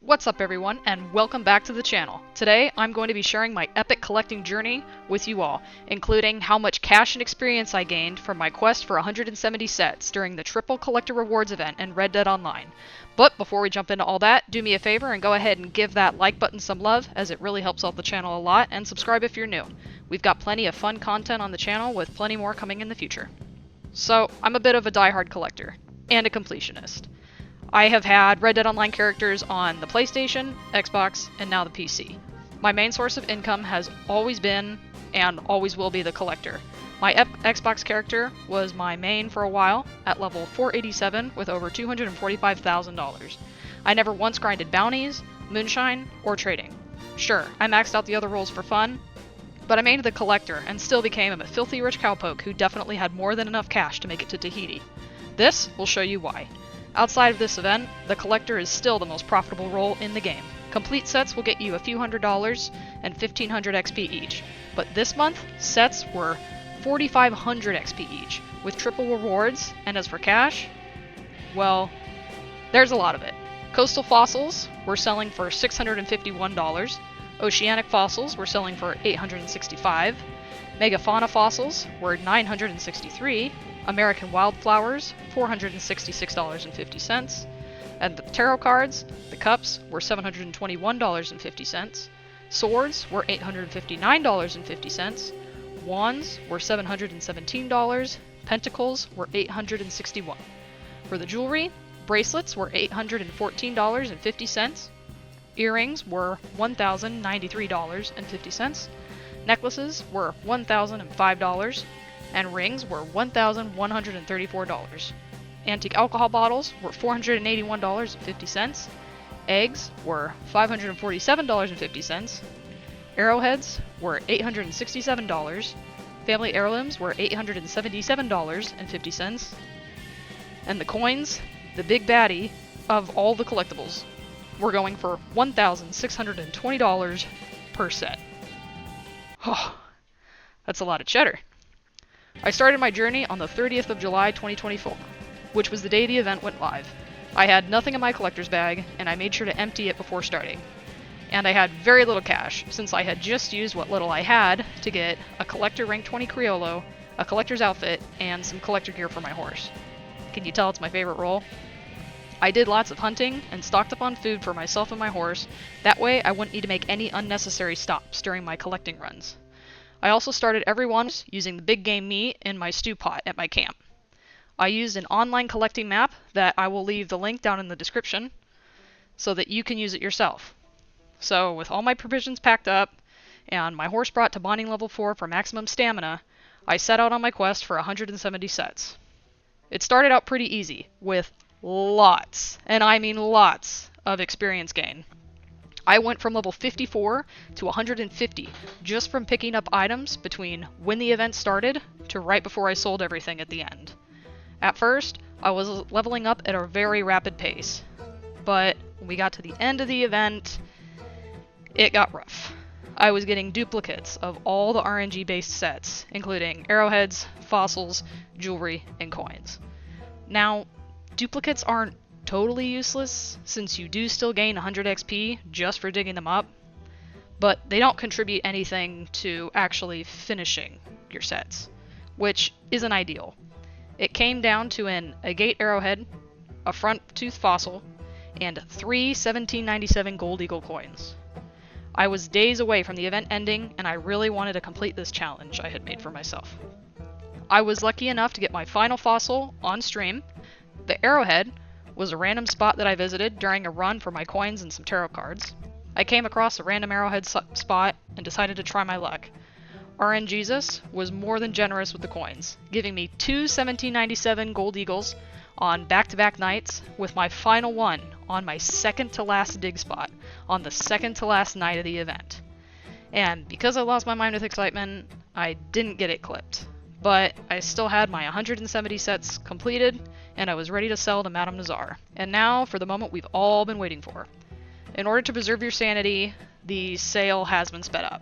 What's up everyone, and welcome back to the channel. Today I'm going to be sharing my epic collecting journey with you all, including how much cash and experience I gained from my quest for 170 sets during the Triple Collector Rewards event in Red Dead Online. But before we jump into all that, do me a favor and go ahead and give that like button some love, as it really helps out the channel a lot, and subscribe if you're new. We've got plenty of fun content on the channel with plenty more coming in the future. So, I'm a bit of a die-hard collector, and a completionist. I have had Red Dead Online characters on the PlayStation, Xbox, and now the PC. My main source of income has always been, and always will be, the collector. My Xbox character was my main for a while, at level 487 with over $245,000. I never once grinded bounties, moonshine, or trading. Sure, I maxed out the other roles for fun, but I mained the collector and still became a filthy rich cowpoke who definitely had more than enough cash to make it to Tahiti. This will show you why. Outside of this event, the collector is still the most profitable role in the game. Complete sets will get you a few $100s and 1500 XP each, but this month, sets were 4500 XP each, with triple rewards, and as for cash, well, there's a lot of it. Coastal fossils were selling for $651, oceanic fossils were selling for $865, megafauna fossils were $963, American wildflowers, $466.50, and the tarot cards, the cups, were $721.50, swords were $859.50, wands were $717, pentacles were $861. For the jewelry, bracelets were $814.50, earrings were $1,093.50, necklaces were $1,005, and rings were $1,134. Antique alcohol bottles were $481.50, eggs were $547.50, arrowheads were $867, family heirlooms were $877.50, and the coins, the big baddie of all the collectibles, were going for $1,620 per set. Oh, that's a lot of cheddar. I started my journey on the 30th of July 2024, which was the day the event went live. I had nothing in my collector's bag, and I made sure to empty it before starting. And I had very little cash, since I had just used what little I had to get a collector rank 20 Criollo, a collector's outfit, and some collector gear for my horse. Can you tell it's my favorite role? I did lots of hunting and stocked up on food for myself and my horse. That way I wouldn't need to make any unnecessary stops during my collecting runs. I also started every one using the big game meat in my stew pot at my camp. I used an online collecting map that I will leave the link down in the description so that you can use it yourself. So with all my provisions packed up and my horse brought to bonding level 4 for maximum stamina, I set out on my quest for 170 sets. It started out pretty easy, with lots, and I mean lots, of experience gain. I went from level 54 to 150 just from picking up items between when the event started to right before I sold everything at the end. At first, I was leveling up at a very rapid pace, but when we got to the end of the event, it got rough. I was getting duplicates of all the RNG-based sets, including arrowheads, fossils, jewelry, and coins. Now, duplicates aren't totally useless, since you do still gain 100 XP just for digging them up, but they don't contribute anything to actually finishing your sets, which isn't ideal. It came down to an agate arrowhead, a front tooth fossil, and 3 1797 gold eagle coins. I was days away from the event ending, and I really wanted to complete this challenge I had made for myself. I was lucky enough to get my final fossil on stream. The arrowhead was a random spot that I visited during a run for my coins and some tarot cards. I came across a random arrowhead spot and decided to try my luck. RNGesus was more than generous with the coins, giving me 2 1797 gold eagles on back-to-back nights, with my final one on my second-to-last dig spot on the second-to-last night of the event. And because I lost my mind with excitement, I didn't get it clipped. But I still had my 170 sets completed, and I was ready to sell to Madame Nazar. And now for the moment we've all been waiting for. In order to preserve your sanity, the sale has been sped up.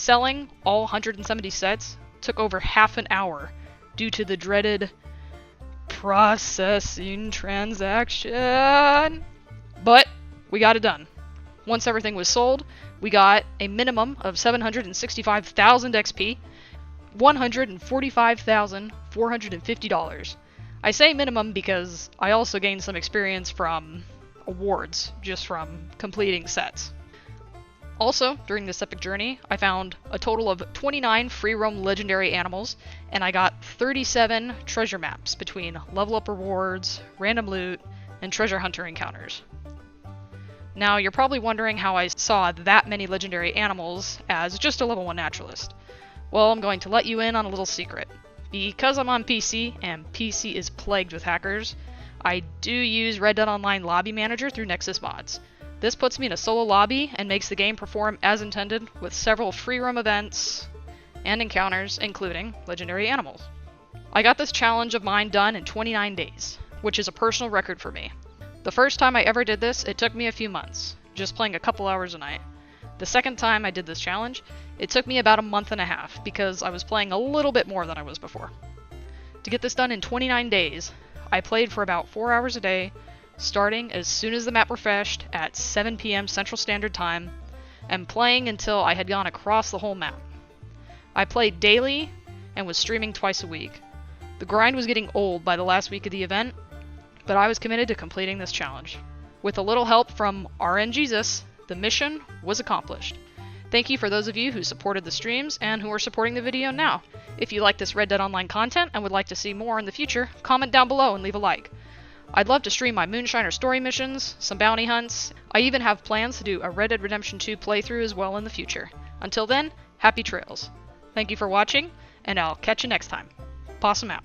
Selling all 170 sets took over half an hour due to the dreaded processing transaction. But we got it done. Once everything was sold, we got a minimum of 765,000 XP, $145,450. I say minimum because I also gained some experience from awards, just from completing sets. Also, during this epic journey, I found a total of 29 free roam legendary animals, and I got 37 treasure maps between level up rewards, random loot, and treasure hunter encounters. Now, you're probably wondering how I saw that many legendary animals as just a level 1 naturalist. Well, I'm going to let you in on a little secret. Because I'm on PC, and PC is plagued with hackers, I do use Red Dead Online Lobby Manager through Nexus Mods. This puts me in a solo lobby and makes the game perform as intended with several free roam events and encounters, including legendary animals. I got this challenge of mine done in 29 days, which is a personal record for me. The first time I ever did this, it took me a few months, just playing a couple hours a night. The second time I did this challenge, it took me about a month and a half because I was playing a little bit more than I was before. To get this done in 29 days, I played for about 4 hours a day, starting as soon as the map refreshed at 7 p.m. Central Standard Time, and playing until I had gone across the whole map. I played daily and was streaming twice a week. The grind was getting old by the last week of the event, but I was committed to completing this challenge. With a little help from RNJesus, the mission was accomplished. Thank you for those of you who supported the streams and who are supporting the video now. If you like this Red Dead Online content and would like to see more in the future, comment down below and leave a like. I'd love to stream my Moonshiner story missions, some bounty hunts. I even have plans to do a Red Dead Redemption 2 playthrough as well in the future. Until then, happy trails. Thank you for watching, and I'll catch you next time. Possum out.